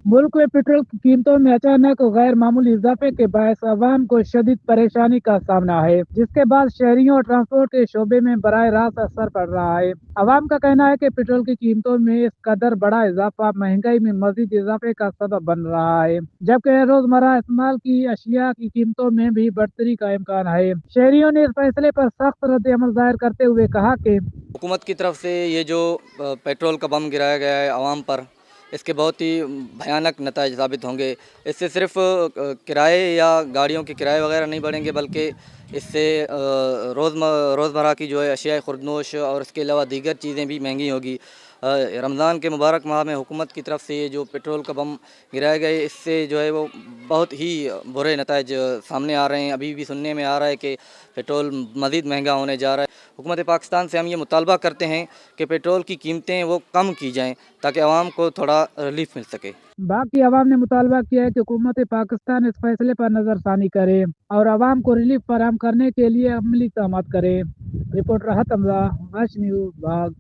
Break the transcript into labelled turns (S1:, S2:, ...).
S1: मुल्क में पेट्रोल की कीमतों में अचानक गैर मामूली इजाफे के बायस अवाम को शदीद परेशानी का सामना है, जिसके बाद शहरियों और ट्रांसपोर्ट के शोबे में बराह रास्त असर पड़ रहा है। अवाम का कहना है कि पेट्रोल की कीमतों में इस कदर बड़ा इजाफा महंगाई में मजीद इजाफे का सबब बन रहा है, जबकि रोजमर्रा इस्तेमाल की अशिया की कीमतों में भी बढ़ोतरी का इम्कान है। शहरियों ने इस फैसले पर सख्त रद्द अमल जाहिर करते हुए कहा कि
S2: हुकूमत की तरफ से ये जो पेट्रोल का बम गिराया गया है आवाम पर, इसके बहुत ही भयानक नतीजे साबित होंगे। इससे सिर्फ किराए या गाड़ियों के किराए वगैरह नहीं बढ़ेंगे, बल्कि इससे रोज़मर्रा की जो है अशिया खुर्दनोश और इसके अलावा दीगर चीज़ें भी महंगी होगी। रमज़ान के मुबारक माह में हुकूमत की तरफ से ये जो पेट्रोल का बम गिराए गए, इससे जो है वो बहुत ही बुरे नताइज सामने आ रहे हैं। अभी भी सुनने में आ रहा है कि पेट्रोल मज़ीद महंगा होने जा रहा है। हुकूमत पाकिस्तान से हम ये मुतालबा करते हैं कि पेट्रोल की कीमतें वो कम की जाएँ, ताकि आवाम को थोड़ा रिलीफ मिल सके।
S1: बाकी अवाम ने मुतालबा किया है कि हुकूमत पाकिस्तान इस फैसले पर नजरसानी करे और अवाम को रिलीफ फराहम करने के लिए अमली इक़दाम करे। रिपोर्टर राहत हमजा, वश न्यूज़, बाग।